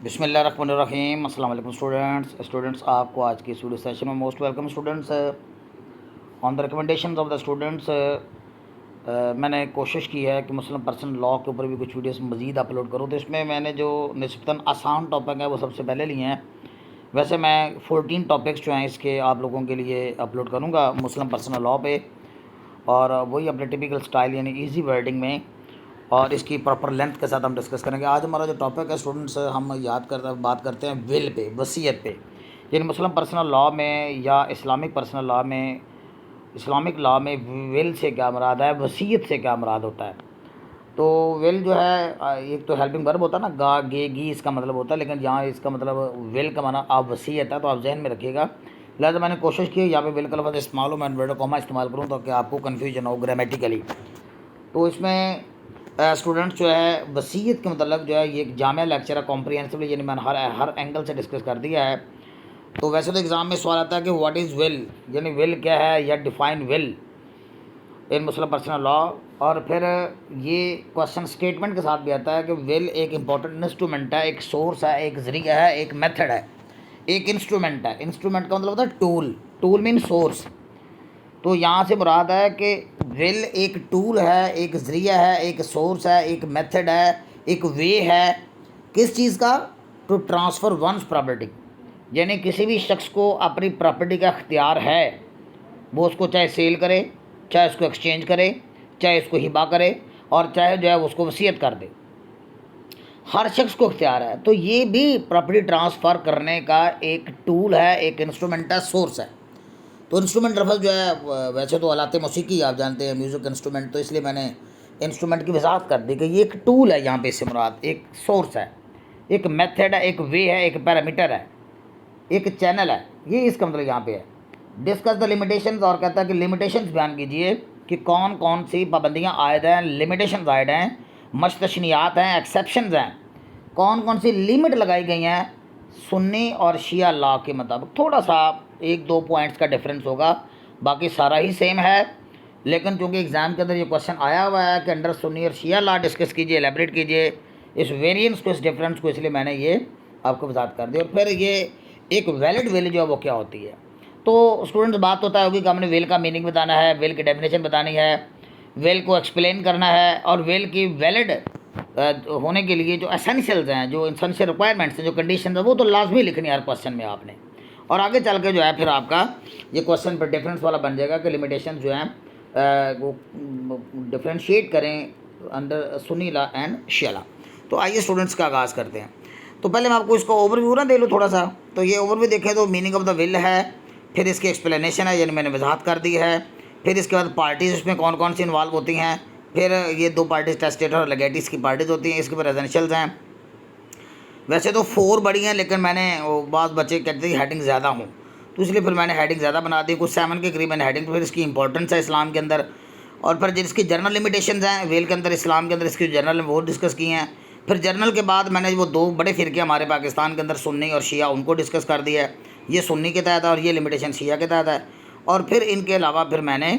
बिस्मिल्लाहिर्रहमानिर्रहीम। अस्सलाम वालेकुम स्टूडेंट्स आपको आज की वीडियो सेशन में most welcome students. On the recommendation of the students मैंने कोशिश की है कि मुस्लिम पर्सनल लॉ के ऊपर भी कुछ वीडियोस मज़ीद अपलोड करूँ, तो इसमें मैंने जो निस्बतन आसान टॉपिक है वो सबसे पहले लिए हैं। वैसे मैं 14 टॉपिक्स जो हैं इसके आप लोगों के लिए अपलोड करूँगा मुस्लिम पर्सनल लॉ पे, और वही अपने टिपिकल स्टाइल यानी ईजी वर्डिंग में, और इसकी प्रॉपर लेंथ के साथ हम डिस्कस करेंगे। आज हमारा जो टॉपिक है स्टूडेंट्स, हम बात करते हैं विल पे, वसीयत पे। यानी मुस्लिम पर्सनल लॉ में या इस्लामिक पर्सनल लॉ में, इस्लामिक लॉ में विल से क्या मुराद है, वसीयत से क्या मुराद होता है। तो विल जो है एक तो हेल्पिंग वर्ब होता है ना, गा गे गी इसका मतलब होता है, लेकिन यहाँ इसका मतलब विल का माना आप वसीयत है, तो आप जहन में रखिएगा। लिहाजा मैंने कोशिश की यहाँ पे विल का लफ्ज़ इस्तेमाल हो, मैं इन्वर्टेड कॉमा इस्तेमाल करूँ ताकि आपको कन्फ्यूजन हो ग्रामेटिकली। तो इसमें स्टूडेंट्स जो है वसीयत के मतलब जो है ये एक जामिया लेक्चर है, कॉम्प्रिहेंसिवली, यानी मैंने हर एंगल से डिस्कस कर दिया है। तो वैसे तो एग्ज़ाम में सवाल आता है कि व्हाट इज़ विल, यानी विल क्या है, या define will in Muslim personal law. और फिर ये क्वेश्चन स्टेटमेंट के साथ भी आता है कि विल एक इंपॉर्टेंट इंस्ट्रूमेंट है, एक सोर्स है, एक ज़रिया है, एक मेथड है, एक इंस्ट्रूमेंट है। इंस्ट्रूमेंट का मतलब होता है टूल, टूल मीन सोर्स। तो यहाँ से मुराद है कि विल एक टूल है, एक ज़रिया है, एक सोर्स है, एक मेथड है, एक वे है। किस चीज़ का? टू ट्रांसफ़र वंस प्रॉपर्टी, यानी किसी भी शख्स को अपनी प्रॉपर्टी का इख्तियार है, वो उसको चाहे सेल करे, चाहे उसको एक्सचेंज करे, चाहे उसको हिबा करे, और चाहे जो है उसको वसीयत कर दे। हर शख्स को इख्तियार है। तो ये भी प्रॉपर्टी ट्रांसफ़र करने का एक टूल है, एक इंस्ट्रूमेंट है, सोर्स है। तो इंस्ट्रूमेंट लफ्ज़ जो है वैसे तो आलात मौसीकी आप जानते हैं, म्यूज़िक इंस्ट्रूमेंट, तो इसलिए मैंने इंस्ट्रूमेंट की वजाहत कर दी कि ये एक टूल है, यहाँ पे इससे मुराद एक सोर्स है, एक मेथड है, एक वे है, एक पैरामीटर है, एक चैनल है। ये इसका मतलब यहाँ पे है। डिस्कस द लिमिटेशंस, और कहता है कि लिमिटेशंस बयान कीजिए कि कौन कौन सी पाबंदियाँ आयद हैं, लिमिटेशंस आयद हैं, मस्तशनियात हैं, एक्सेप्शंस हैं, कौन कौन सी लिमिट लगाई गई हैं सुन्नी और शिया लॉ के मुताबिक। थोड़ा सा एक दो पॉइंट्स का डिफरेंस होगा, बाकी सारा ही सेम है। लेकिन चूँकि एग्ज़ाम के अंदर ये क्वेश्चन आया हुआ है कि अंडर सुन्नी और शिया लॉ डिस्कस कीजिए, एलेबरेट कीजिए इस वेरिएंस को, इस डिफरेंस को, इसलिए मैंने ये आपको वजाहत कर दी। और फिर ये एक वैलिड विल जो है वो क्या होती है। तो स्टूडेंट्स बात होता होगी कि हमने विल का मीनिंग बताना है, विल की डेफिनेशन बतानी है, विल को एक्सप्लेन करना है, और विल की वैलिड होने के लिए जो एसेंशियल्स हैं, जो एसेंशियल रिक्वायरमेंट्स हैं, जो कंडीशन है, वो तो लाजमी लिखनी है हर क्वेश्चन में आपने। और आगे चल के जो है फिर आपका ये क्वेश्चन पर डिफरेंस वाला बन जाएगा कि लिमिटेशन जो हैं वो डिफ्रेंशिएट करें under Sunni law and Shia law. तो आइए स्टूडेंट्स का आगाज़ करते हैं। तो पहले मैं आपको इसका ओवरव्यू ना दे लूँ थोड़ा सा। तो ये ओवरव्यू देखें तो मीनिंग ऑफ द विल है, फिर इसकी एक्सप्लेनेशन है, यानी मैंने वजाहत कर दी है, फिर इसके बाद पार्टीज़ उसमें कौन कौन सी इन्वॉल्व होती हैं, फिर ये दो पार्टीज टेस्टेटर और लेगेटिस की पार्टीज़ होती हैं, इसके ऊपर एसेंशियल्स हैं। वैसे तो 4 बड़ी हैं, लेकिन मैंने बाद बच्चे कहते हैं हेडिंग ज़्यादा हूँ, तो इसलिए फिर मैंने हेडिंग ज़्यादा बना दी, कुछ 7 के करीब मैंने हेडिंग। फिर इसकी इंपॉर्टेंस है इस्लाम के अंदर, और फिर जिसकी जर्नल लिमिटेशंस हैं वेल के अंदर, इस्लाम के अंदर इसकी जर्नल वो डिस्कस की हैं। फिर जर्नल के बाद मैंने वो 2 बड़े फ़िरके हमारे पाकिस्तान के अंदर, सुन्नी और शिया, उनको डिस्कस कर दिया है। ये सुन्नी के तहत है और ये लिमिटेशन शिया के तहत है। और फिर इनके अलावा फिर मैंने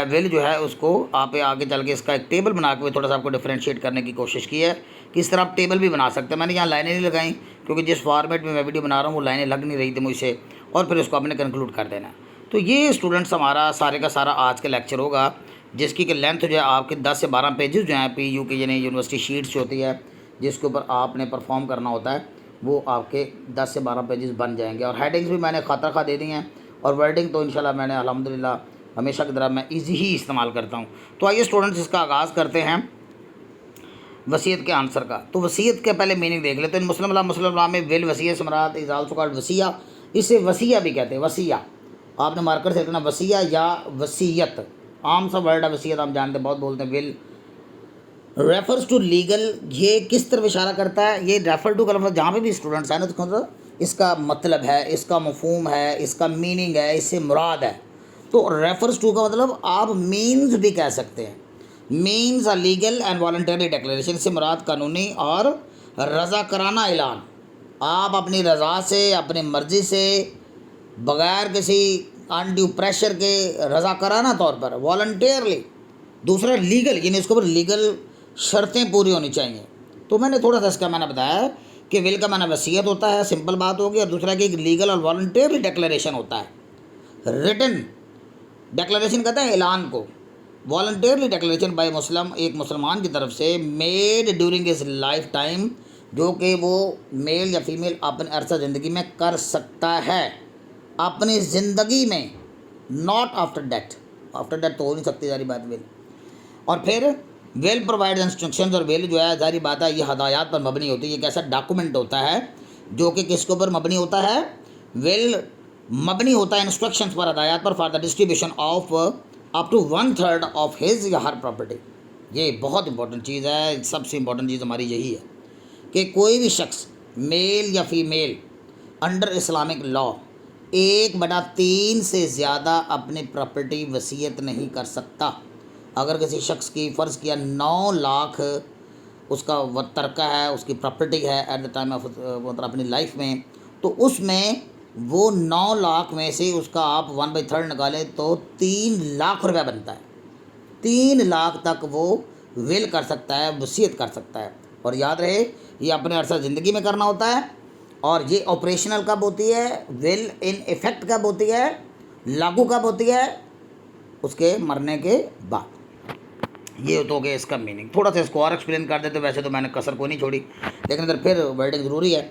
विल जो है उसको आप आगे चल के इसका एक टेबल बना के थोड़ा सा आपको डिफ्रेंशिएट करने की कोशिश की है कि इस तरह आप टेबल भी बना सकते हैं। मैंने यहाँ लाइनें नहीं लगाई क्योंकि जिस फॉर्मेट में मैं वीडियो बना रहा हूँ वो लाइनें लग नहीं रही थी मुझसे, और फिर उसको आपने कंक्लूड कर देना। तो ये स्टूडेंट्स हमारा सारे का सारा आज का लेक्चर होगा, जिसकी कि लेंथ जो है आपके 10 से 12 पेजेस जो हैं PU की यानी यूनिवर्सिटी शीट्स जो होती है जिसके ऊपर आपने परफॉर्म करना होता है, वो आपके 10 से 12 पेजेस बन जाएंगे। और हेडिंग्स भी मैंने खाता खा दे दी हैं, और वर्डिंग तो इंशाल्लाह मैंने अल्हम्दुलिल्लाह हमेशा की तरह मैं इजी ही इस्तेमाल करता हूँ। तो आइए स्टूडेंट्स इसका आगाज़ करते हैं वसीयत के आंसर का। तो वसीयत के पहले मीनिंग देख लेते हैं। मुस्लिम लॉ में विल वसीयत से मुराद इज़ आल्सो कॉल्ड वसीया, इसे वसीया भी कहते हैं। वसीया आपने मार्कर से लिखना, वसीया या वसीयत, आम सा वर्ड है वसीयत, हम जानते हैं, बहुत बोलते हैं। विल रेफर्स टू लीगल, ये किस तरफ इशारा करता है, ये रेफर टू का लफ्ज़ जहाँ पे भी स्टूडेंट्स आए ना तो इसका मतलब है, इसका मफहूम है, इसका मीनिंग है, इससे मुराद है। तो रेफर्स टू का मतलब आप मीन्स भी कह सकते हैं। Means a legal and voluntary declaration, से मुराद कानूनी और रज़ा कराना ऐलान। आप अपनी रज़ा से, अपनी मर्ज़ी से, बग़ैर किसी अनड्यू प्रेशर के, रज़ा कराना तौर पर, वॉलंटियरली। दूसरा लीगल, यानी इसके ऊपर लीगल शर्तें पूरी होनी चाहिए। तो मैंने थोड़ा सा इसका मैंने बताया कि विल का माना वसीयत होता है, सिंपल बात होगी, और दूसरा कि एक लीगल और वॉलंटियरली डिक्लेरेशन होता है। रिटन डिक्लेरेशन कहते हैं ऐलान को, वॉलंटियरली डिक्लेरेशन बाय मुस्लिम, एक मुसलमान की तरफ से, made during his life time, जो कि वो मेल या फीमेल अपने अरसा ज़िंदगी में कर सकता है, अपनी ज़िंदगी में, not after death. After death तो हो नहीं सकती सारी बात विल। और फिर विल प्रोवाइड इंस्ट्रक्शंस, और विल जो है सारी बात है ये हदायत पर मबनी होती है। एक ऐसा डॉक्यूमेंट होता है जो कि किसके ऊपर मबनी होता है, विल मबनी होता है इंस्ट्रक्शंस पर, हदायत पर, for the distribution of up to 1/3 of his या हर प्रॉपर्टी। ये बहुत इंपॉर्टेंट चीज़ है, सबसे इंपॉर्टेंट चीज़ हमारी यही है कि कोई भी शख्स मेल या फीमेल अंडर इस्लामिक लॉ 1/3 से ज़्यादा अपनी प्रॉपर्टी वसीयत नहीं कर सकता। अगर किसी शख्स की फ़र्ज़ किया 9 लाख उसका तरका है, उसकी प्रॉपर्टी है एट द टाइम ऑफ मतलब अपनी लाइफ में, तो उसमें वो 9 लाख में से उसका आप 1/3 निकालें तो 3 लाख रुपया बनता है। 3 लाख तक वो विल कर सकता है, वसीयत कर सकता है। और याद रहे ये अपने अरसा ज़िंदगी में करना होता है, और ये ऑपरेशनल कब होती है, विल इन इफ़ेक्ट कब होती है, लागू कब होती है, उसके मरने के बाद। ये तो हो गया इसका मीनिंग। थोड़ा सा इसको और एक्सप्लेन कर देते, वैसे तो मैंने कसर को नहीं छोड़ी, लेकिन इधर फिर वर्डिंग ज़रूरी है।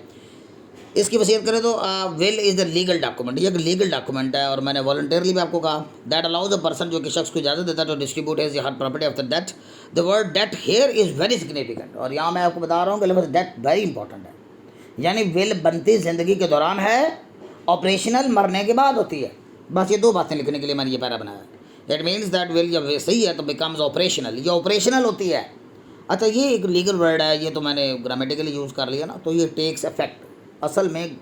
इसकी वसीयत करें तो will is the legal document, ये एक लीगल डॉक्यूमेंट है। और मैंने वॉलंटियरली भी आपको कहा, दैट अलाउज अ पर्सन, जो कि शख्स को इजाज़त देता है to distribute his her property after death. The word death here is very significant, और यहाँ मैं आपको बता रहा हूँ कि लफ्ज़ डेथ वेरी इंपॉर्टेंट है। यानी विल बनती ज़िंदगी के दौरान है, ऑपरेशनल मरने के बाद होती है। बस ये 2 बातें लिखने के लिए मैंने ये पैरा बनाया। इट मीन्स दैट विल जब सही है तो बिकम्स ऑपरेशनल, ये ऑपरेशनल होती है। अच्छा, ये एक लीगल वर्ड है, ये तो मैंने ग्रामेटिकली यूज़ कर लिया ना, तो ये टेक्स इफेक्ट। असल में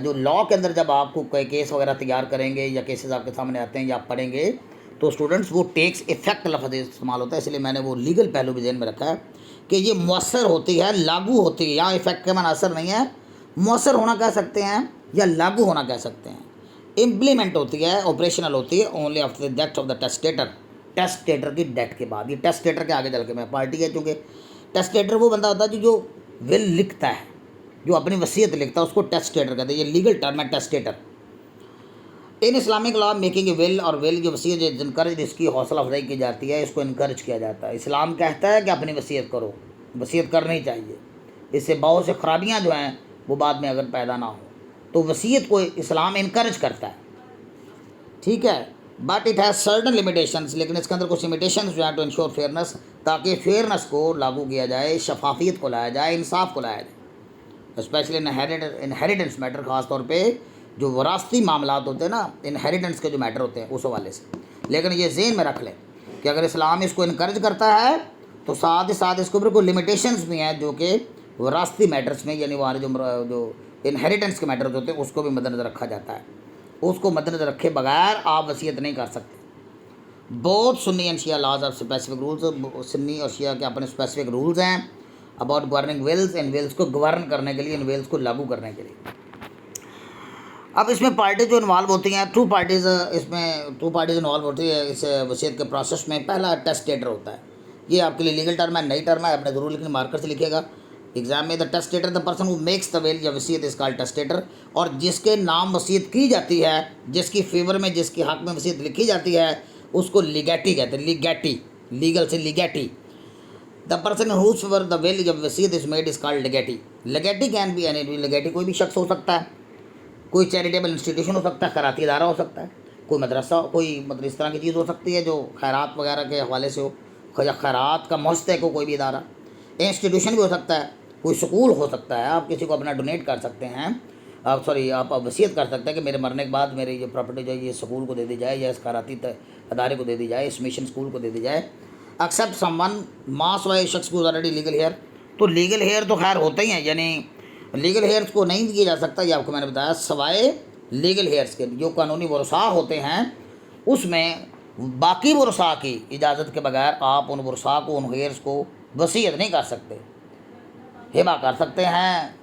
जो लॉ के अंदर जब आपको कोई केस वगैरह तैयार करेंगे या केसेस आपके सामने आते हैं या आप पढ़ेंगे, तो स्टूडेंट्स वो टेक्स इफेक्ट लफ्ज़ इस्तेमाल होता है, इसलिए मैंने वो लीगल पहलू भी ज़हन में रखा है कि ये मौसर होती है, लागू होती है। यहाँ इफेक्ट के माना असर नहीं है, मौसर होना कह सकते हैं या लागू होना कह सकते हैं। इम्प्लीमेंट होती है, ऑपरेशनल होती है only after the death of the testator, testator की डेथ के बाद। ये टेस्टेटर के आगे चल के मैं पार्टी है, चूँकि टेस्टेटर वो बंदा होता है जो विल लिखता है, जो अपनी वसीयत लिखता है, उसको टेस्टेटर कहते हैं। ये लीगल टर्म है testator. In Islamic law making a will, और विल जो वसीयत जो इनकरेज, इसकी हौसला अफजाई की जाती है, इसको इनकरेज किया जाता है। इस्लाम कहता है कि अपनी वसीयत करो, वसीयत करनी चाहिए, इससे बहुत से खराबियाँ जो हैं वो बाद में अगर पैदा ना हो, तो वसीयत को इस्लाम इनकरेज करता है, ठीक है। But it has certain limitations, लेकिन इसके अंदर कुछ लिमिटेशंस जो हैं टू इंश्योर फेयरनेस, ताकि फेयरनेस को लागू किया जाए, शफाफियत को लाया जाए, इंसाफ को लाया जाए। स्पेशली इनहेरिटेंस मैटर, ख़ास तौर पे जो वरासती मामलात होते हैं ना, इनहेरिटेंस के जो मैटर होते हैं उस हवाले से। लेकिन ये ज़हन में रख लें कि अगर इस्लाम इसको इनकरेज करता है तो साथ ही साथ इसके ऊपर कोई लिमिटेशंस भी हैं जो कि वरासती मैटर्स में, यानी हमारे जो इनहेरिटेंस के मैटर्स होते हैं उसको भी मद्देनज़र रखा जाता है। उसको मद्देनज़र रखे बगैर आप वसीयत नहीं कर सकते। बहुत Sunni and Shia laws of specific rules, Sunni और शिया के अपने स्पेसिफिक रूल्स हैं अबाउट गवर्निंग विल्स, इन विल्स को गवर्न करने के लिए, इन विल्स को लागू करने के लिए। अब इसमें पार्टी जो इन्वॉल्व होती हैं, टू पार्टीज़ इन्वॉल्व होती है इस वसीयत के प्रोसेस में। पहला टेस्टेटर होता है, ये आपके लिए लीगल टर्म है, नई टर्म है, अपने ज़रूर लिखने मार्कर से लिखिएगा एग्जाम में। The testator the person who makes the will या वसीयत इस कॉल्ड टेस्टेटर, और जिसके नाम वसीयत की जाती है, जिसकी फेवर में, जिसके हक़ में वसीयत लिखी जाती है, उसको लिगैटी कहते हैं। लिगैटी, लीगल से legatee. The person whose favour the will जब वसीयत is made is called legatee. Legatee can be any, legatee कोई भी शख्स हो सकता है, कोई चैरिटेबल इंस्टीट्यूशन हो सकता है, खैराती इदारा हो सकता है, कोई मदरसा, कोई मतलब इस तरह की चीज़ हो सकती है जो खैरात वगैरह के हवाले से हो, या खैरात का मुस्तक हो कोई भी इदारा। इंस्टीट्यूशन भी हो सकता है, कोई स्कूल हो सकता है, आप किसी को अपना डोनेट कर सकते हैं, आप वसीयत कर सकते हैं कि मेरे मरने के बाद मेरी ये प्रॉपर्टी जो है ये स्कूल को दे दी जाए, या इस खैराती अदारे को दे दी जाए, इस मिशन स्कूल को दे दी जाए। एक्सेप्ट समवन मास वाइज शख्स को ऑलरेडी लीगल हेयर, तो लीगल हेयर तो खैर होते ही हैं, यानी लीगल हेयर्स को नहीं दिया जा सकता, ये आपको मैंने बताया, सवाए लीगल हेयर्स के। जो कानूनी वरसा होते हैं उसमें बाकी वरसा की इजाज़त के बगैर आप उन वरसा को, उन हेयर्स को वसीयत नहीं कर सकते। हिबा कर सकते हैं,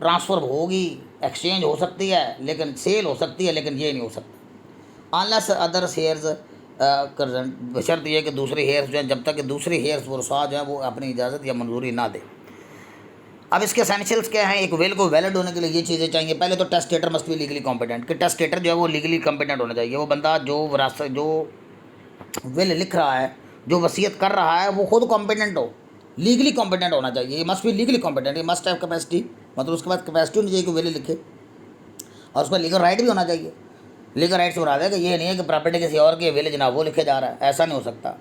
ट्रांसफ़र होगी, एक्सचेंज हो सकती है, लेकिन सेल हो सकती है, लेकिन ये नहीं हो सकता अनलेस अदर हेयर्स बशर्त ये कि दूसरे हेयर्स जो हैं, जब तक कि दूसरे हेयर्स वरसा जो हैं वो अपनी इजाज़त या मंजूरी ना दे। अब इसके एसेंशियल्स क्या हैं? एक विल को वैलिड होने के लिए ये चीज़ें चाहिए। पहले तो testator must B legally competent, कि टेस्टेटर जो है वो लीगली कॉम्पिटेंट होना चाहिए। वो बंदा जो विरासत जो विल लिख रहा है, जो वसीयत कर रहा है, वो खुद कॉम्पिटेंट हो, लीगली कॉम्पिटेंट होना चाहिए। ये मस्ट बी लीगली कॉम्पिटेंट, ये मस्ट हैव कैपेसिटी, मतलब उसके पास कैपेसिटी होनी चाहिए कि विल लिखे, और उसका लीगल राइट भी होना चाहिए। लीगल राइट से मुराद है कि ये नहीं है कि प्रॉपर्टी किसी और की विल जनाब वो लिखे जा रहा है, ऐसा नहीं हो सकता।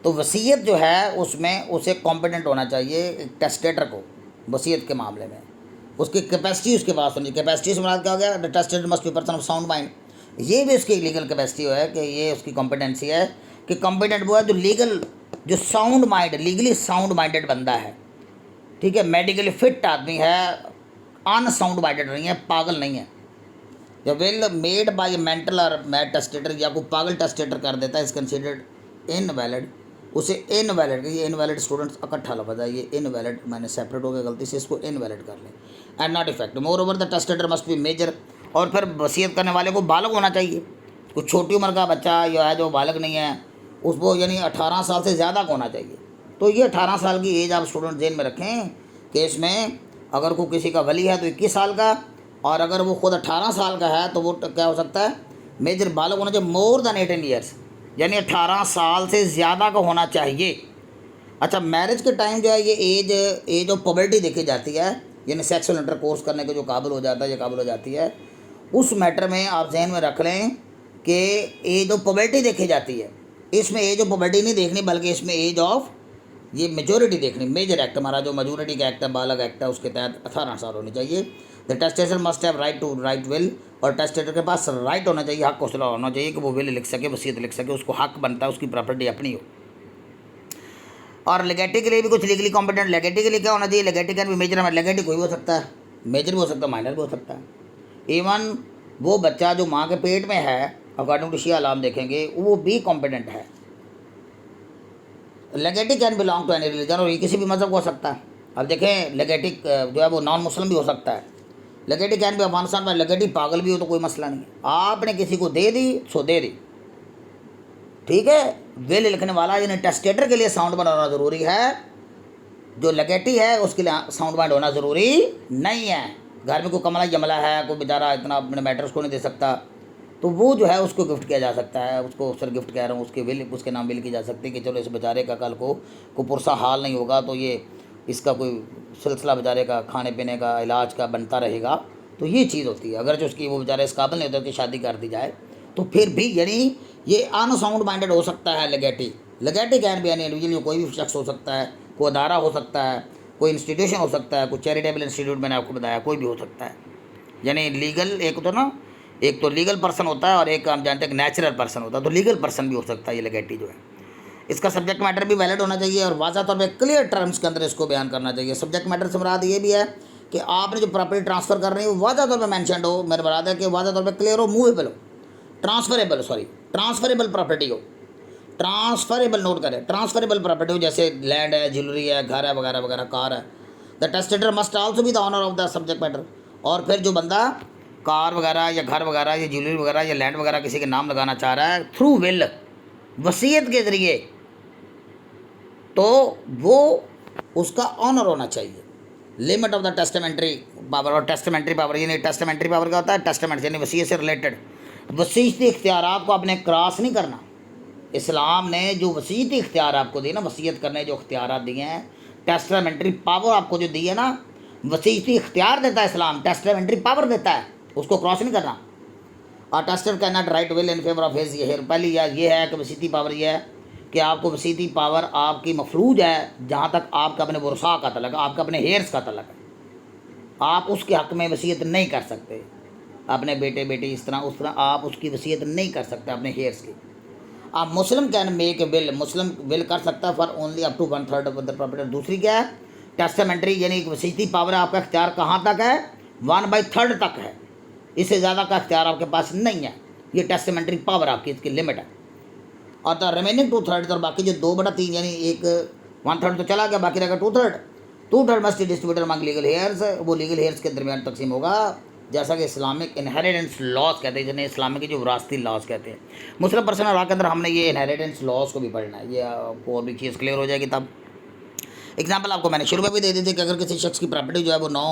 तो वसीयत जो है उसमें उसे कॉम्पिटेंट होना चाहिए एक टेस्टेटर को वसीयत के मामले में, उसकी कैपेसिटी उसके पास होनी। कैपेसिटी से मुराद क्या हो गया? The testator must B person of sound mind. ये भी उसकी लीगल कैपेसिटी है कि ये उसकी कॉम्पिटेंसी है कि कॉम्पिटेंट वो है जो लीगल, जो sound mind, legally sound minded बंदा है, ठीक है, मेडिकली फिट आदमी है, अनसाउंड माइंडेड नहीं है, पागल नहीं है। जब विल मेड बाय मेंटल और मैड टेस्टेटर या कोई पागल टेस्टेटर कर देता है, इज कंसिडर्ड इनवैलिड, उसे इनवैलिड, ये इनवैलिड स्टूडेंट्स इकट्ठा लफज है, ये इनवैलिड मैंने सेपरेट हो गया गलती से, इसको इनवैलिड कर लें। And not effective, moreover the testator must be major, और फिर वसीयत करने वाले को बालग होना चाहिए। कुछ छोटी उम्र का बच्चा जो है, जो बालग नहीं है, उसको यानी 18 साल से ज़्यादा का होना चाहिए। तो ये 18 साल की एज आप स्टूडेंट जेन में रखें कि इसमें अगर कोई किसी का वली है तो 21 साल का, और अगर वो खुद 18 साल का है तो वो क्या हो सकता है? मेजर बालग होना चाहिए, मोर देन 18 ईयर्स, यानी 18 साल से ज़्यादा का होना चाहिए। अच्छा, मैरिज के टाइम जो है ये एज ऑफ पॉवर्टी देखी जाती है, यानी सेक्सुअल इंटरकोर्स करने के जो काबिल हो जाता है या काबिल हो जाती है, उस मैटर में आप जहन में रख लें कि एज ऑफ पॉवर्टी देखी जाती है। इसमें एज ऑफ पॉवर्टी नहीं देखनी, बल्कि इसमें एज ऑफ ये मेजोरिटी देखनी। मेजर एक्ट हमारा जो मेजोरिटी का एक्ट है, बालग एक्ट है, उसके तहत 18 साल होनी चाहिए। The testator must have right to write will, और टेस्टेटर के पास राइट होना चाहिए, हक हौसला होना चाहिए कि वो विल लिख सके, वसीयत लिख सके, उसको हक बनता है, उसकी प्रॉपर्टी अपनी हो। और लेगेटी के लिए भी कुछ लीगली कॉम्पिटेंट, लेगेटी के लिए क्या होना चाहिए? लेगेटी कैन बी मेजर, में लेगेटी कोई भी हो सकता है, मेजर भी हो सकता है, माइनर भी हो सकता है। इवन वो बच्चा जो माँ के पेट में है, अकॉर्डिंग टू शिया अलाम देखेंगे, वो भी कॉम्पिटेंट है। Legatee can belong to any religion, और ये किसी भी मज़हब को हो सकता है। अब देखें, लेगेटिक जो है वो नॉन मुस्लिम भी हो सकता है। लेगेटी कैन भी, अफगानिस्तान में लेगेटी पागल भी हो तो कोई मसला नहीं, आपने किसी को दे दी सो दे दी, ठीक है। विल लिखने वाला यानी टेस्टेटर के लिए साउंड माइंड होना ज़रूरी है, जो लेगेटी है उसके लिए साउंड माइंड होना ज़रूरी नहीं है। घर में कोई कमला जमला है, कोई बेचारा इतना अपने मैटर्स को नहीं दे सकता, तो वो जो है उसको गिफ्ट किया जा सकता है, उसको सर गिफ्ट कह रहा हूँ, उसके विल, उसके नाम विल की जा सकती है कि चलो इस बेचारे का कल को पुरसा हाल नहीं होगा तो ये इसका कोई सिलसिला बेचारे का खाने पीने का, इलाज का बनता रहेगा। तो ये चीज़ होती है। अगर जो उसकी वो बेचारे इस काबिल नहीं होता कि शादी कर दी जाए, तो फिर भी यानी ये अनसाउंड माइंडेड हो सकता है लेगेटी। लेगेटी कैन भी यानी इंडिविजुअल, कोई भी शख्स हो सकता है, कोई अदारा हो सकता है, कोई इंस्टीट्यूशन हो सकता है, कोई चैरिटेबल इंस्टीट्यूट मैंने आपको बताया, कोई भी हो सकता है। यानी लीगल एक तो लीगल पर्सन होता है और एक हम जानते हैं कि नेचुरल पर्सन होता है, तो लीगल पर्सन भी हो सकता है ये लेगेटी जो है। इसका सब्जेक्ट मैटर भी वैलिड होना चाहिए और वाज़ा तौर पे क्लियर टर्म्स के अंदर इसको बयान करना चाहिए। सब्जेक्ट मैटर से मुराद ये भी है कि आपने जो प्रॉपर्टी ट्रांसफ़र कर रही है वो वाज़ा तौर पे मेंशन हो, मेरे मुराद है कि वाज़ा तौर पे क्लियर हो, मूवेबल हो, ट्रांसफरेबल प्रॉपर्टी हो, ट्रांसफरेबल, नोट करें, ट्रांसफरेबल प्रॉपर्टी हो, जैसे लैंड है, ज्वेलरी है, घर है, वगैरह वगैरह, कार है। The testator must also be the owner of the subject matter, और फिर जो बंदा कार वगैरह या घर वगैरह या ज्वेलरी वगैरह या लैंड वगैरह किसी के नाम लगाना चाह रहा है थ्रू विल, वसीयत के ज़रिए, तो वो उसका ऑनर होना चाहिए। Limit of the testamentary power, और टेस्टामेंट्री पावर यानी टेस्टामेंट्री पावर क्या होता है? टेस्टामेंट यानी वसीयत से रिलेटेड, वसीयती इख्तियारात को आपने क्रॉस नहीं करना। इस्लाम ने जो वसीयती इख्तियार आपको दिए ना, वसीयत करने जो इख्तियार दिए हैं, टेस्टामेंट्री पावर आपको जो दी है ना, वसीयती इख्तियार देता है इस्लाम, टेस्टामेंट्री पावर देता है, उसको क्रॉस नहीं करना। और tester can not write will in favour of his heir, पहली ये है कि वसीयती पावर ये है कि आपको वसीयती पावर आपकी मफरूज है जहाँ तक आपका अपने वरसा का तलक, आपका अपने हेयर्स का तलक है, आप उसके हक़ में वसीयत नहीं कर सकते, अपने बेटे बेटी इस तरह उस तरह आप उसकी वसीयत नहीं कर सकते अपने हेयर्स की। आप Muslim can make a will, Muslim will कर सकता है for only up to 1/3 of the property. दूसरी क्या है? टेस्टामेंट्री यानी वसीयती पावर आपका इख्तियार कहाँ तक है? 1/3 तक है, इससे ज़्यादा का इख्तियार आपके पास नहीं है। ये टेस्टामेंट्री पावर आपकी, इसकी लिमिट है। और द रिमेनिंग 2/3 और बाकी जो 2/3 यानी एक 1/3 तो चला गया, बाकी रहेगा 2/3 must distributor among legal hairs, वो लीगल हेयर्स के दरमियान तकसीम होगा, जैसा कि इस्लामिक इनहेरिटेंस लॉज कहते हैं, जिन्हें इस्लामिक की जो विरासती लॉज कहते हैं। मुस्लिम पर्सनल लॉ के अंदर हमने ये इनहेरिटेंस लॉज को भी पढ़ना है, ये आपको और भी चीज़ क्लियर हो जाएगी तब। एग्जाम्पल आपको मैंने शुरू में भी दे दी थी कि अगर किसी शख्स की प्रॉपर्टी जो है वो 9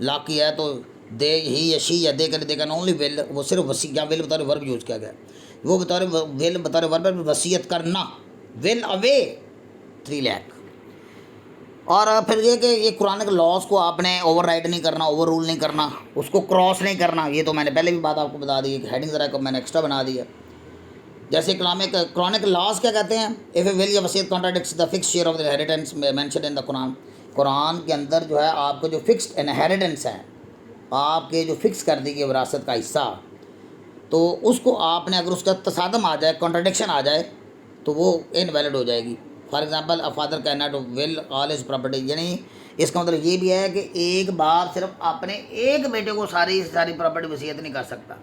लाख की है तो दे ही या शी या दे कर दे कैन ओनली विल, वो सिर्फ वसी या विल बतौर वर्ब यूज़ किया गया, वो बतौर विल बतौर वर्ब वसीयत करना, विल अवे 3 लाख। और फिर ये कि ये कुरान के लॉज को आपने ओवर राइड नहीं करना, ओवर रूल नहीं करना, उसको क्रॉस नहीं करना। ये तो मैंने पहले भी बात आपको बता दी है कि हेडिंग ज़रा को मैंने एक्स्ट्रा बना दी है। जैसे कुरानिक लॉज क्या कहते हैं, इफ़ ए विल या वसीयत contradicts the fix share of the inheritance mention in the Quran, Quran के अंदर जो है आपको जो फिक्स्ड इनहेरिटेंस है, आपके जो फिक्स कर दी गई विरासत का हिस्सा, तो उसको आपने अगर उसका तसादम आ जाए, कॉन्ट्राडिक्शन आ जाए, तो वो इनवैलिड हो जाएगी। For example a father can not will all his property, यानी इसका मतलब ये भी है कि एक बाप सिर्फ अपने एक बेटे को सारी प्रॉपर्टी वसीयत नहीं कर सकता,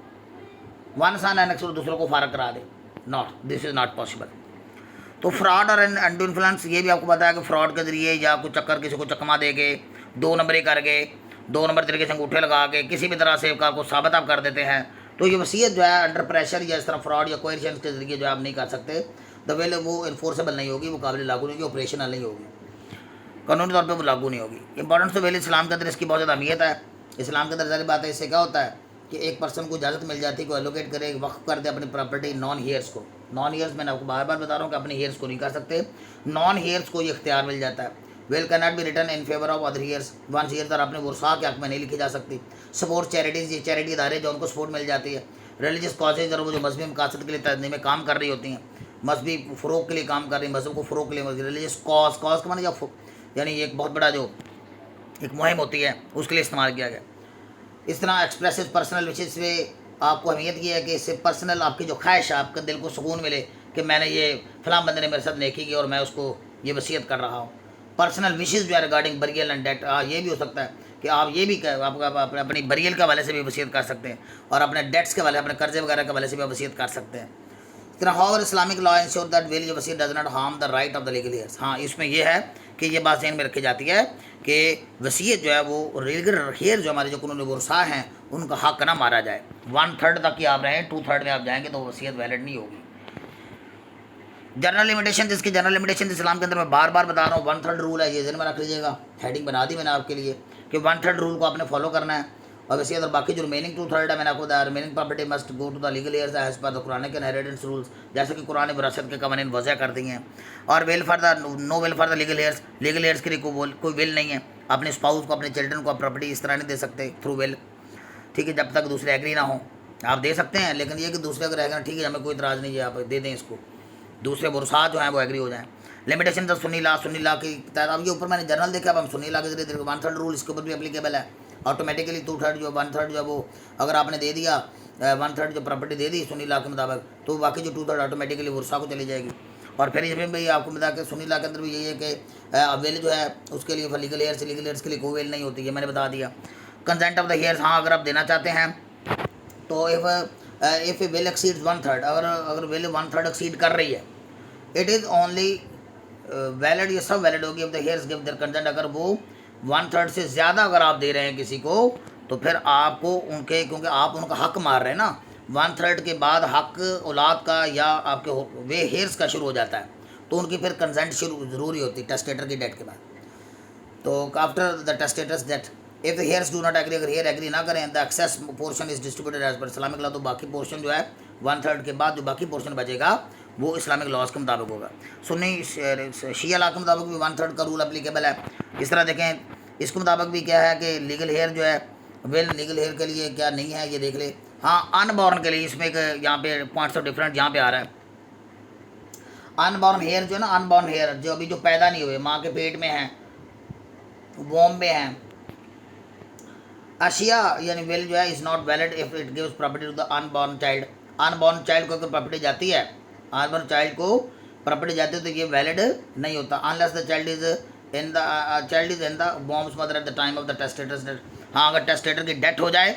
वन सन एंड दूसरों को फारक करा दे, not, this is not possible. तो फ्रॉड और अनडू इन्फ्लुएंस, ये भी आपको पता है कि फ्रॉड के ज़रिए या कुछ चक्कर किसी को चकमा दे के 2 नंबरी करके 2 नंबर तरीके से अंगूठे लगा के किसी भी तरह से को साबित आप कर देते हैं, तो ये वसीयत जो है अंडर प्रेशर या इस तरह फ्रॉड या कोएर्शन के ज़रिए जो है आप नहीं कर सकते। द विल वो इन्फोर्सेबल नहीं होगी, वो काबिल लागू नहीं होगी, ऑपरेशनल नहीं होगी, कानूनी तौर पर वो लागू नहीं होगी। इंपॉर्टेंस ऑफ विल, इस्लाम के अंदर इसकी बहुत ज़्यादा अहमियत है। इस्लाम के अंदर ज़ाहिर बात है, इससे क्या होता है कि एक पर्सन को इजाज़त मिल जाती है को एलोकेट करे, वक्फ कर दे अपनी प्रॉपर्टी नॉन हेयर्स को। नॉन हेयर्स मैंने आपको बार बार बता रहा हूँ कि अपने हेयर्स को नहीं कर सकते, नॉन हेयर्स को ये इख्तियार मिल जाता है। Will can not be return in favour of other hairs, one hairs और अपने वर्सा के हक में नहीं लिखी जा सकती। सपोर्ट चैरिटीज़, ये चैरिटी इदारे जो उनको सपोर्ट मिल जाती है। रिलीजियस कॉजेज और वो जो मजहबी मकासद के लिए तजनी में काम कर रही होती हैं, मजहबी फ़रोग के लिए काम कर रही हैं, मजहब को फ़रोग के लिए, रिलीजियस कॉज का माने यानी एक बहुत बड़ा जो एक मुहिम होती है उसके लिए इस्तेमाल किया गया। इस तरह एक्सप्रेसिव पर्सनल विशेष से आपको अहमियत की है कि इससे पर्सनल आपकी जो ख्वाहिश है, आपके दिल को सुकून मिले कि मैंने ये फलां बंदे ने मेरे साथ नेकी की और मैं उसको ये वसीयत कर रहा हूँ। पर्सनल विशेज़ जो है रिगार्डिंग बरियल एंड डेट, ये भी हो सकता है कि आप ये भी आप अपनी बरियल के हवाले से भी वसीयत कर सकते हैं और अपने डेट्स के हवाले, अपने कर्जे वगैरह के हवाले से भी वसीयत कर सकते हैं। इस तरह how Islamic law ensure that will या वसीयत does not harm the right of the legal hairs. हाँ, इसमें यह है कि ये बात ज़हन में रखी जाती है कि वसीयत जो है वो लीगल हेयर जो हमारे जो कानूनी वर्सा हैं उनका हक ना मारा जाए। 1/3 तक ही आप रहें, 2/3 में आप जाएंगे तो वसीयत वैलिड नहीं होगी। जनरल लिमिटेशन, जिसकी जनरल लिमिटेशन इस्लाम के अंदर मैं बार बार बता रहा हूँ, 1/3 रूल है, ये ज़हन में रख लीजिएगा। हेडिंग बना दी मैंने आपके लिए कि 1/3 रूल को आपने फॉलो करना है। और वैसे अगर बाकी जो रिमेनिंग 2/3 है, मैंने आपको बताया remaining property must go to the legal heirs as per the Quran के इनहेरिटेंस रूल्स, जैसे कि कुरान विरासत के कवानीन वज़ह कर दिए हैं। और will for the no will for the legal heirs के लिए कोई विल नहीं है। अपने स्पाउस को, अपने चिल्ड्रन को प्रॉपर्टी इस तरह नहीं दे सकते थ्रू विल, ठीक है, जब तक दूसरे एग्री ना हो। आप दे सकते हैं, लेकिन ये कि दूसरे अगर रहेगा ठीक है, हमें कोई इतराज़ नहीं है, आप दे दें इसको, दूसरे बुरसा जो हैं वो एग्री हो जाएँ। लिमिटेशन तो सुन्नी ला की तहत, अब ये ऊपर मैंने जनरल देखा, अब हम सुन्नी ला के जरिए 1/3 रूल इसके ऊपर भी एप्लीकेबल है। ऑटोमेटिकली 2/3 जो 1/3 जो वो अगर आपने दे दिया 1/3 जो प्रॉपर्टी दे दी सुन्नी ला के मुताबिक, तो बाकी जो 2/3 ऑटोमेटिकली वर्षा को चली जाएगी। और फिर इसमें भी आपको बता के सुन्नी ला के अंदर भी यही है कि वेल जो है उसके लिए लीगल हेयर्स के लिए कोई वेल नहीं होती है, मैंने बता दिया। कंसेंट ऑफ द हेयर्स, हाँ अगर आप देना चाहते हैं तो इफ़ विल एक्सीड्स 1/3, अगर विल 1/3 एक्सीड कर रही है, इट इज़ ओनली वैलिड, ये सब वैलिड होगी of the hairs give their consent. अगर वो 1/3 से ज़्यादा अगर आप दे रहे हैं किसी को, तो फिर आपको उनके, क्योंकि आप उनका हक मार रहे हैं ना, 1/3 के बाद हक औलाद का या आपके वे हेयर्स का शुरू हो जाता है, तो उनकी फिर कंसेंट ज़रूरी होती है टेस्टेटर की डेथ के बाद। तो after the testator's death if the heirs do not agree, अगर हेयर एग्री ना करें, the excess portion is distributed as per Islamic law, तो बाकी पोर्शन जो है 1/3 के बाद जो बाकी पोर्शन बचेगा वो इस्लामिक लॉज के मुताबिक होगा। सुन्नी शिया लॉ के मुताबिक भी 1/3 का रूल अप्लीकेबल है। इस तरह देखें, इसके मुताबिक भी क्या है कि लीगल हेयर जो है वेल लीगल हेयर के लिए क्या नहीं है, ये देख ले। हाँ, अनबॉर्न के लिए इसमें एक यहाँ पे पॉइंट्स ऑफ डिफरेंट यहाँ पे आ रहा है। अनबॉर्न हेयर जो है ना, अनबॉर्न हेयर जो अभी जो पैदा नहीं हुए, माँ के पेट में हैं, वोम में हैं, अशिया यानी वेल जो है is not valid if it gives property to the unborn child. Unborn child को अगर प्रॉपर्टी जाती है, अनबॉर्न चाइल्ड को प्रॉपर्टी जाती है तो ये वैलिड नहीं होता, unless the child is in the womb's mother at the time of the testator's death. हाँ, अगर टेस्टेटर की डेथ हो जाए,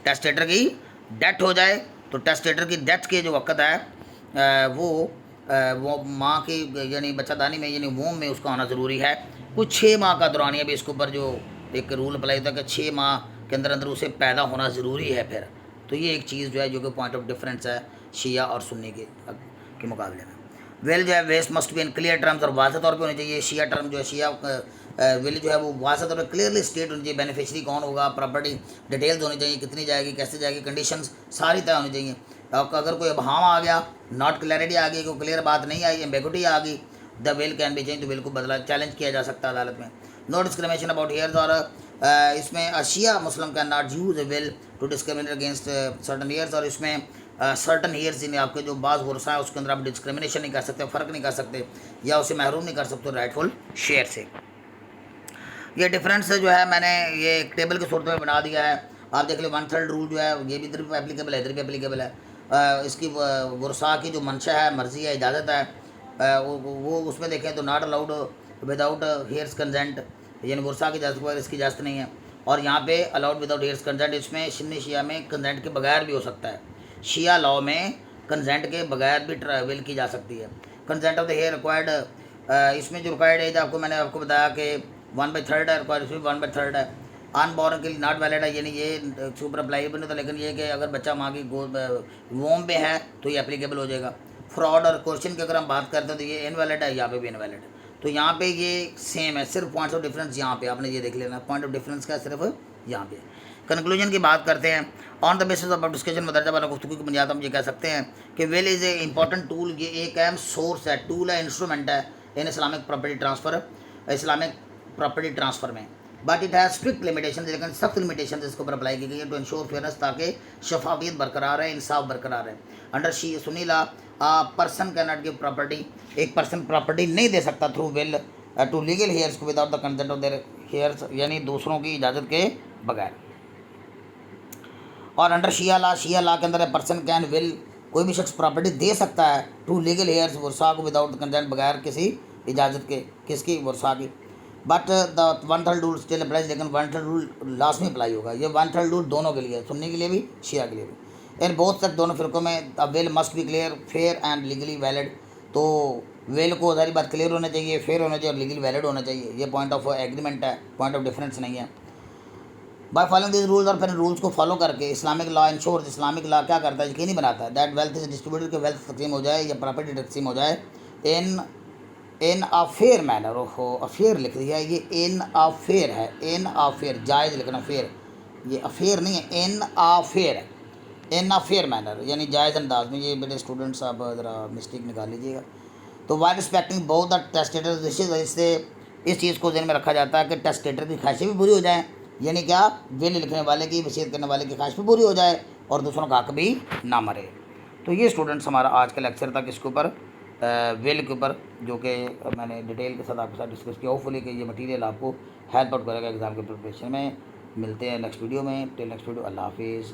टेस्टेटर की डेथ हो जाए, तो टेस्टेटर की डेथ के जो वक़्त है वो माँ की यानी बच्चादानी में यानी वोम में उसका होना ज़रूरी है। कुछ 6 माह का दौरानिया भी इसके ऊपर जो एक रूल अप्लाई होता है कि 6 माह के अंदर अंदर उसे पैदा होना ज़रूरी है फिर। तो ये एक चीज़ जो है जो कि पॉइंट ऑफ डिफरेंस है शिया और सुन्नी के मुकाबले में। विल जो है vest must be in clear terms, और वाज़ह तौर पे होनी चाहिए। शिया टर्म जो है, शिया विल जो है वो वाज़ह तौर पे क्लियरली स्टेट होनी चाहिए। बेनिफिशरी कौन होगा, प्रॉपर्टी डिटेल्स होनी चाहिए, कितनी जाएगी, कैसे जाएगी, कंडीशंस सारी तय होनी चाहिए। अगर कोई अभाव आ गया, नॉट क्लैरिटी आ गई, कोई क्लियर बात नहीं आई, एम्बिगुइटी आ गई, the will can be change, तो विल को बदला चैलेंज किया जा सकता है अदालत में। नो डिस्क्रिमिनेशन अबाउट हेयर्स, और इसमें Shia Muslim can not use a will to discriminate against certain heirs, और इसमें सर्टन हेयर्स जिन्हें आपके जो बाज़ वर्षा है उसके अंदर आप डिस्क्रिमिनेशन नहीं कर सकते, फ़र्क नहीं कर सकते, या उसे महरूम नहीं कर सकते राइटफुल शेयर से। ये डिफरेंस जो है मैंने ये एक टेबल की सूरत में बना दिया है। आप देख लो 1/3 रूल जो है ये भी इधर भी एप्लीकेबल है, इधर भी एप्लीकेबल है। इसकी वर्षा की जो मंशा है, मर्जी है, इजाज़त है, वो उसमें देखें तो not allowed without hairs consent, यानी वर्षा की इजाज़त पर इसकी इजाज़त नहीं है। और यहाँ पे अलाउड विदाउट हेयर्स कंसेंट, इसमें सुन्नी शिया में कंसेंट के बगैर भी हो सकता है। शिया लॉ में कंसेंट के बगैर भी ट्रैवल की जा सकती है। Consent of the heir required, इसमें जो रिक्वायर्ड एज मैंने आपको बताया कि 1/3 है, रिक्वायर्ड इसमें 1/3 है। अनबॉर्न के लिए नॉट वैलिड है, यानी ये सुपर अप्लाईबल नहीं था, लेकिन ये कि अगर बच्चा माँ की वोम में है तो ये एप्लीकेबल हो जाएगा। फ्रॉड और क्वेश्चन की अगर हम बात करते हैं तो ये इनवैलिड है, यहाँ पे भी इनवैलिड है। तो यहाँ पे ये सेम है, सिर्फ पॉइंट्स ऑफ डिफरेंस यहाँ पे आपने ये देख लेना, पॉइंट ऑफ डिफरेंस का सिर्फ यहाँ पे। कंक्लूजन की बात करते हैं। On the basis of discussion मदरजा वाला गुफ्तगू की बुनियाद हम ये कह सकते हैं कि will is a important tool, ये एक अहम सोर्स है, टूल है, इंस्ट्रूमेंट है in Islamic property transfer, Islamic property transfer में। But it has strict limitation, लेकिन सख्त लिमिटेशन इसके ऊपर अप्लाई की गई है टू इंश्योर फेयरनेस, ताकि शफाफियत बरकरार है, इंसाफ बरकरार है। Under Sunni law person can not give property, एक पर्सन प्रॉपर्टी नहीं दे सकता through will to legal heirs को without the consent of their heirs, यानी दूसरों की इजाज़त के बगैर। और अंडर शिया लॉ के अंदर पर्सन कैन विल, कोई भी शख्स प्रॉपर्टी दे सकता है टू लीगल हेयर्स वर्षा को विदाउट कंसेंट, बगैर किसी इजाज़त के, किसकी, वर्षा की। But the 1/3 rule still applies, लेकिन 1/3 रूल लास्ट में अप्लाई होगा। ये 1/3 रूल दोनों के लिए, सुन्नी के लिए भी, शिया के लिए भी। इन बोथ तक दोनों फिरकों में will must be clear, fair and legally valid, तो विल को सारी बात क्लियर होना चाहिए, फेयर होना चाहिए और लीगली वैलिड होना चाहिए। ये पॉइंट ऑफ एग्रीमेंट है, पॉइंट ऑफ डिफरेंस नहीं है। बाय फॉलोइंग दिस रूल्स, और फिर रूल्स को फॉलो करके Islamic law ensures, Islamic law क्या करता है, यकीनी बनाता है दैट वेल्थ इज डिस्ट्रीब्यूटेड, के वेल्थ तकसीम हो जाए या प्रॉपर्टी तकसीम हो जाए इन अ फेयर मैनर। हो अफेयर लिख दिया है, ये इन अ फेयर है, इन अ फेयर, जायज़ लिखना, फेयर, ये अफेयर नहीं है, इन अ फेयर है, इन अ फेयर मैनर यानी जायज़ अंदाज में। ये बेटे स्टूडेंट्स आप ज़रा मिस्टेक निकाल लीजिएगा। तो while respecting both the testator, इससे इस चीज़ को ध्यान में रखा जाता है कि टेस्टेटर की ख्वाहिशें भी पूरी हो जाएँ, यानी क्या, विल लिखने वाले की, वसीयत करने वाले की ख्वाहिश भी पूरी हो जाए और दूसरों का हक भी ना मरे। तो ये स्टूडेंट्स हमारा आज का लेक्चर था किसके ऊपर, विल के ऊपर, जो कि मैंने डिटेल के साथ आपके साथ डिस्कस किया। होपफुली कि ये मटेरियल आपको हेल्प आउट करेगा एग्ज़ाम के प्रिपरेशन में। मिलते हैं नेक्स्ट वीडियो में, टिल नेक्स्ट वीडियो, अल्लाह हाफिज़।